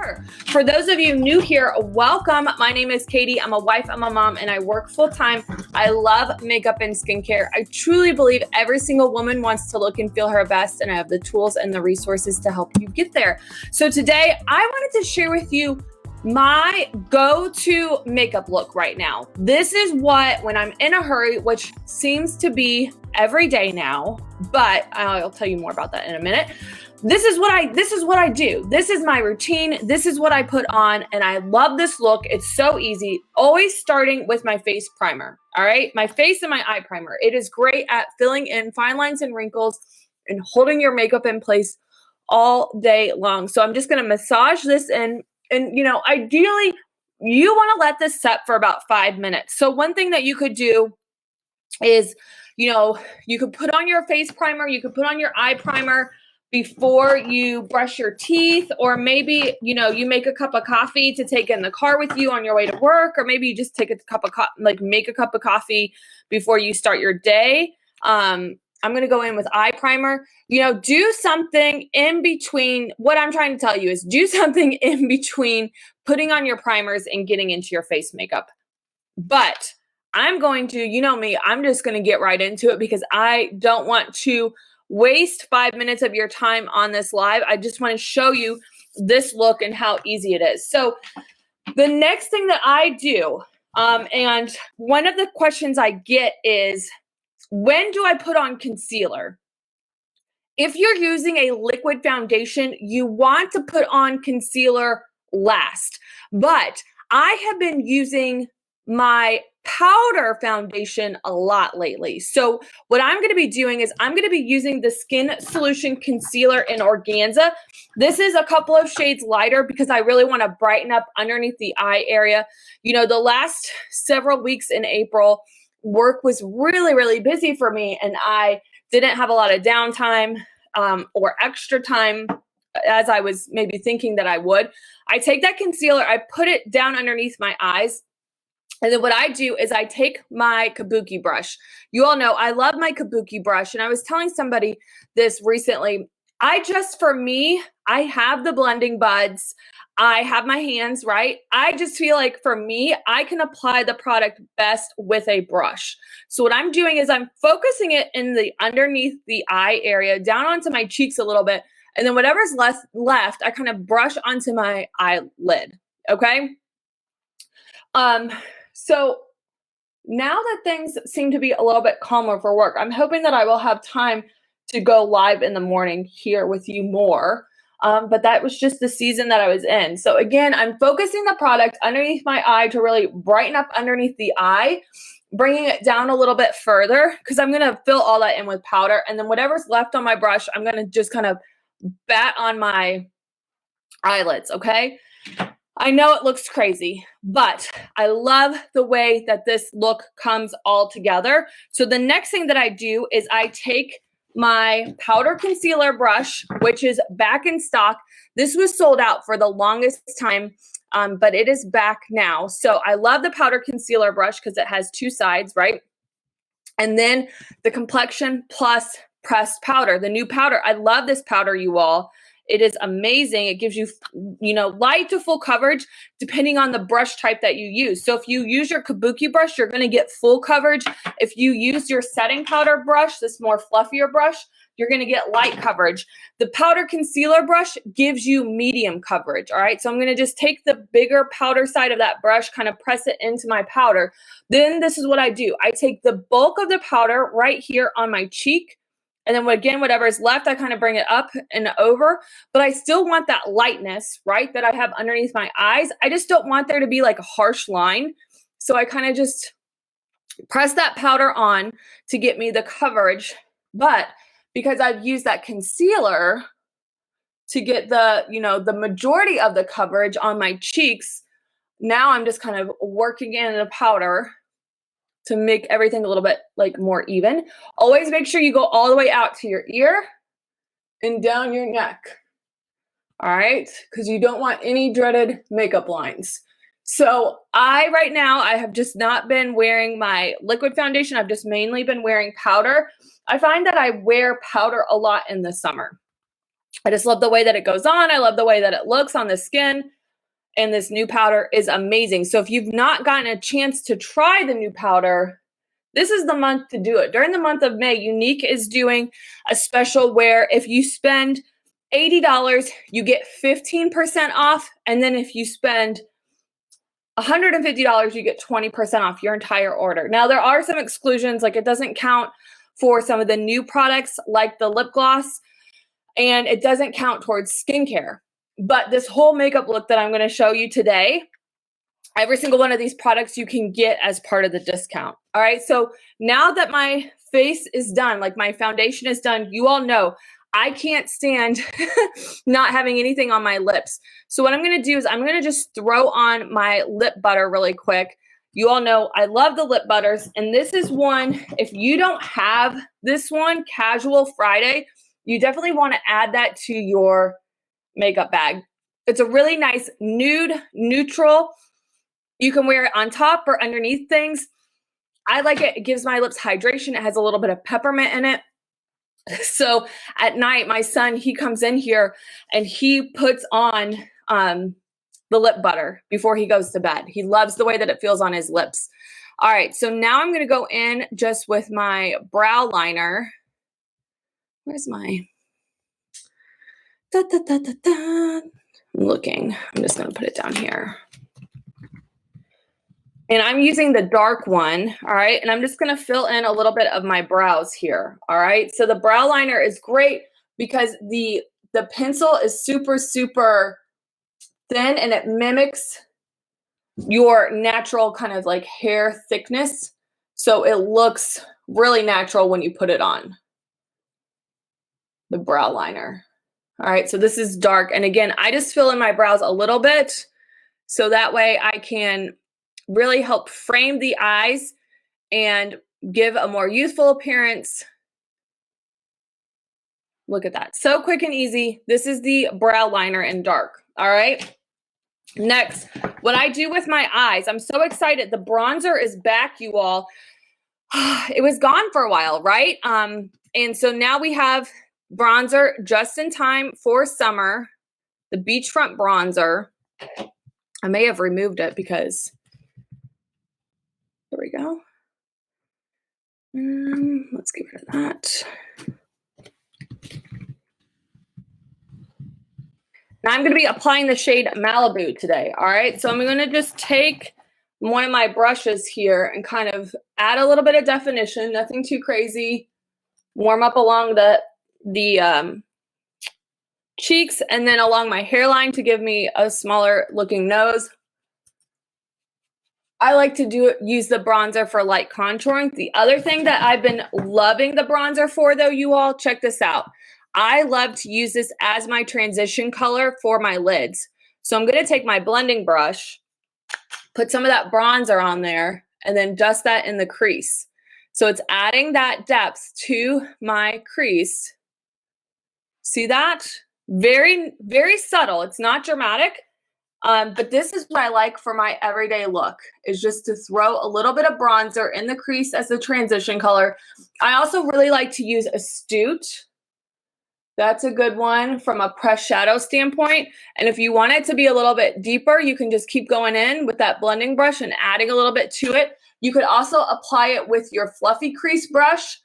Sure. For those of you new here, welcome. My name is Katie. I'm a wife, I'm a mom, and I work full-time. I love makeup and skincare. I truly believe every single woman wants to look and feel her best, and I have the tools and the resources to help you get there. So today, I wanted to share with you my go-to makeup look right now. This is what, when I'm in a hurry, which seems to be every day now, but I'll tell you more about that in a minute. This is what I do. This is my routine. This is what I put on, and I love this look. It's so easy. Always starting with my face primer. All right, my face and my eye primer. It is great at filling in fine lines and wrinkles and holding your makeup in place all day long. So I'm just gonna massage this in, and ideally, you want to let this set for about 5 minutes. So one thing that you could do is, you could put on your face primer. You could put on your eye primer before you brush your teeth, or maybe, you make a cup of coffee to take in the car with you on your way to work, or maybe you just take a cup of make a cup of coffee before you start your day. I'm going to go in with eye primer. Do something in between. What I'm trying to tell you is do something in between putting on your primers and getting into your face makeup. But I'm going to, me, I'm just going to get right into it because I don't want to waste 5 minutes of your time on this live. I just want to show you this look and how easy it is. So the next thing that I do, and one of the questions I get is, when do I put on concealer? If you're using a liquid foundation, you want to put on concealer last. But I have been using my powder foundation a lot lately. So what I'm going to be doing is I'm going to be using the Skin Solution Concealer in Organza. This is a couple of shades lighter because I really want to brighten up underneath the eye area. The last several weeks in April, work was really, really busy for me, and I didn't have a lot of downtime or extra time as I was maybe thinking that I would. I take that concealer, I put it down underneath my eyes, and then what I do is I take my kabuki brush. You all know I love my kabuki brush, and I was telling somebody this recently. For me, I have the blending buds. I have my hands, right? I just feel like for me, I can apply the product best with a brush. So what I'm doing is I'm focusing it in the underneath the eye area, down onto my cheeks a little bit, and then whatever's left, I kind of brush onto my eyelid, okay? So now that things seem to be a little bit calmer for work, I'm hoping that I will have time to go live in the morning here with you more. But that was just the season that I was in. So again, I'm focusing the product underneath my eye to really brighten up underneath the eye, bringing it down a little bit further because I'm going to fill all that in with powder. And then whatever's left on my brush, I'm going to just kind of bat on my eyelids, okay? I know it looks crazy, but I love the way that this look comes all together. So the next thing that I do is I take my powder concealer brush, which is back in stock. This was sold out for the longest time, but it is back now. So I love the powder concealer brush because it has two sides, right? And then the Complexion Plus pressed powder, the new powder. I love this powder, you all. It is amazing. It gives you, light to full coverage depending on the brush type that you use. So if you use your kabuki brush, you're going to get full coverage. If you use your setting powder brush, this more fluffier brush, you're going to get light coverage. The powder concealer brush gives you medium coverage. All right. So I'm going to just take the bigger powder side of that brush, kind of press it into my powder. Then this is what I do. I take the bulk of the powder right here on my cheek. And then again, whatever is left, I kind of bring it up and over, but I still want that lightness, right, that I have underneath my eyes. I just don't want there to be like a harsh line. So I kind of just press that powder on to get me the coverage. But because I've used that concealer to get the, the majority of the coverage on my cheeks, now I'm just kind of working in the powder to make everything a little bit more even. Always make sure you go all the way out to your ear and down your neck. All right, because you don't want any dreaded makeup lines. So right now, I have just not been wearing my liquid foundation. I've just mainly been wearing powder. I find that I wear powder a lot in the summer. I just love the way that it goes on. I love the way that it looks on the skin. And this new powder is amazing. So if you've not gotten a chance to try the new powder, this is the month to do it. During the month of May, Younique is doing a special where if you spend $80, you get 15% off. And then if you spend $150, you get 20% off your entire order. Now, there are some exclusions, like it doesn't count for some of the new products like the lip gloss, and it doesn't count towards skincare. But this whole makeup look that I'm going to show you today, every single one of these products you can get as part of the discount. All right, so now that my face is done, like my foundation is done, you all know I can't stand not having anything on my lips. So what I'm going to do is I'm going to just throw on my lip butter really quick. You all know I love the lip butters, and this is one, if you don't have this one, Casual Friday, you definitely want to add that to your makeup bag. It's a really nice nude, neutral. You can wear it on top or underneath things. I like it. It gives my lips hydration. It has a little bit of peppermint in it. So at night, my son, he comes in here and he puts on the lip butter before he goes to bed. He loves the way that it feels on his lips. All right, so now I'm going to go in just with my brow liner. Where's my... I'm looking. I'm just going to put it down here. And I'm using the dark one, all right? And I'm just going to fill in a little bit of my brows here, all right? So the brow liner is great because the pencil is super, super thin, and it mimics your natural kind of like hair thickness. So it looks really natural when you put it on, the brow liner. All right, so this is dark. And again, I just fill in my brows a little bit so that way I can really help frame the eyes and give a more youthful appearance. Look at that. So quick and easy. This is the brow liner in dark. All right. Next, what I do with my eyes, I'm so excited. The bronzer is back, you all. It was gone for a while, right? And so now we have bronzer just in time for summer, the beachfront bronzer. I may have removed it because, there we go. Let's get rid of that. Now I'm going to be applying the shade Malibu today, all right? So I'm going to just take one of my brushes here and kind of add a little bit of definition, nothing too crazy. Warm up along the cheeks and then along my hairline to give me a smaller looking nose. I like to use the bronzer for light contouring. The other thing that I've been loving the bronzer for though, you all, check this out. I love to use this as my transition color for my lids. So I'm going to take my blending brush, put some of that bronzer on there, and then dust that in the crease. So it's adding that depth to my crease. See that? Very, very subtle. It's not dramatic. But this is what I like for my everyday look, is just to throw a little bit of bronzer in the crease as the transition color. I also really like to use Astute. That's a good one from a pressed shadow standpoint. And if you want it to be a little bit deeper, you can just keep going in with that blending brush and adding a little bit to it. You could also apply it with your fluffy crease brush.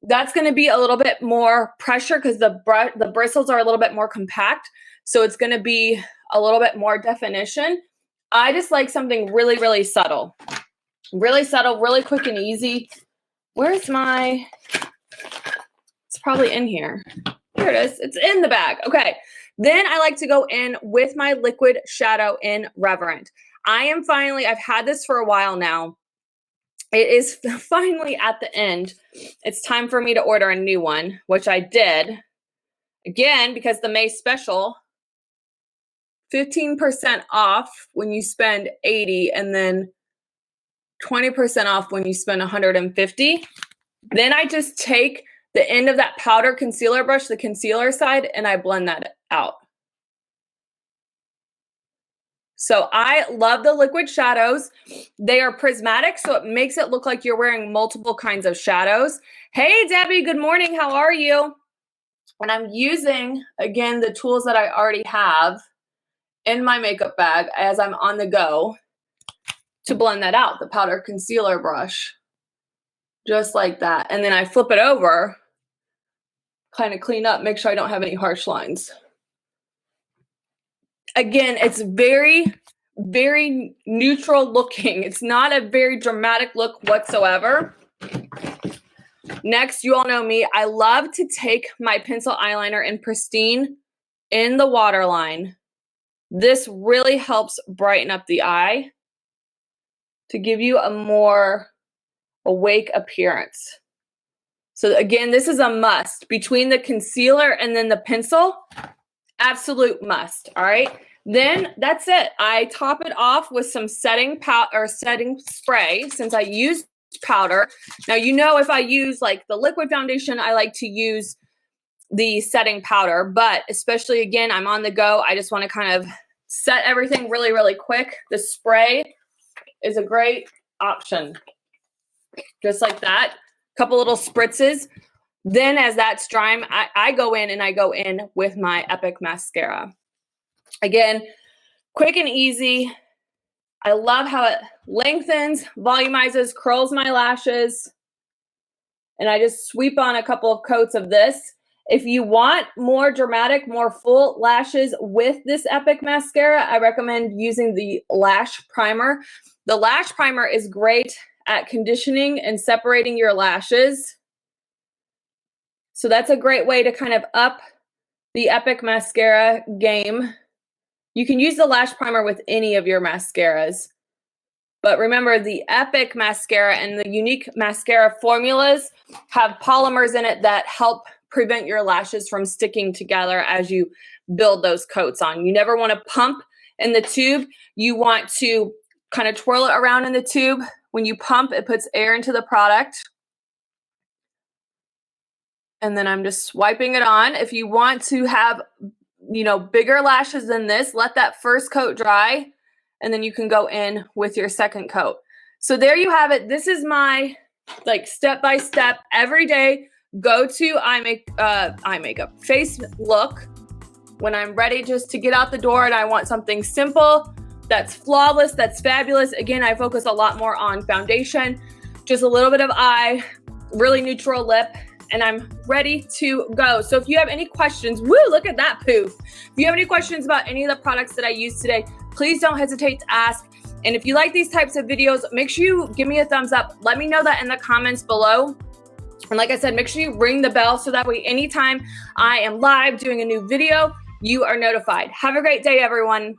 That's going to be a little bit more pressure because the bristles are a little bit more compact. So it's going to be a little bit more definition. I just like something really, really subtle. Really subtle, really quick and easy. Where's my... It's probably in here. Here it is. It's in the bag. Okay. Then I like to go in with my liquid shadow in Reverent. I've had this for a while now. It is finally at the end. It's time for me to order a new one, which I did. Again, because the May special, 15% off when you spend $80 and then 20% off when you spend $150. Then I just take the end of that powder concealer brush, the concealer side, and I blend that out. So I love the liquid shadows. They are prismatic, so it makes it look like you're wearing multiple kinds of shadows. Hey, Debbie, good morning. How are you? And I'm using, again, the tools that I already have in my makeup bag as I'm on the go to blend that out, the powder concealer brush. Just like that. And then I flip it over, kind of clean up, make sure I don't have any harsh lines. Again, it's very, very neutral looking. It's not a very dramatic look whatsoever. Next, you all know me. I love to take my pencil eyeliner in Pristine in the waterline. This really helps brighten up the eye to give you a more awake appearance. So again, this is a must. Between the concealer and then the pencil, absolute must, all right? Then that's it. I top it off with some setting spray since I used powder. Now, you know, if I use like the liquid foundation, I like to use the setting powder, but especially again, I'm on the go. I just want to kind of set everything really, really quick. The spray is a great option. Just like that, couple little spritzes. Then as that's drying, I go in with my Epic mascara. Again, quick and easy. I love how it lengthens, volumizes, curls my lashes. And I just sweep on a couple of coats of this. If you want more dramatic, more full lashes with this Epic mascara, I recommend using the lash primer. The lash primer is great at conditioning and separating your lashes. So that's a great way to kind of up the Epic mascara game. You can use the lash primer with any of your mascaras. But remember, the Epic mascara and the Younique mascara formulas have polymers in it that help prevent your lashes from sticking together as you build those coats on. You never want to pump in the tube. You want to kind of twirl it around in the tube. When you pump, it puts air into the product. And then I'm just swiping it on. If you want to have, you know, bigger lashes than this, let that first coat dry, and then you can go in with your second coat. So there you have it. This is my like step-by-step everyday go-to eye makeup face look when I'm ready just to get out the door and I want something simple, that's flawless, that's fabulous. Again, I focus a lot more on foundation, just a little bit of eye, really neutral lip, and I'm ready to go. So if you have any questions, woo, look at that poof. If you have any questions about any of the products that I use today, please don't hesitate to ask. And if you like these types of videos, make sure you give me a thumbs up. Let me know that in the comments below. And like I said, make sure you ring the bell so that way anytime I am live doing a new video, you are notified. Have a great day, everyone.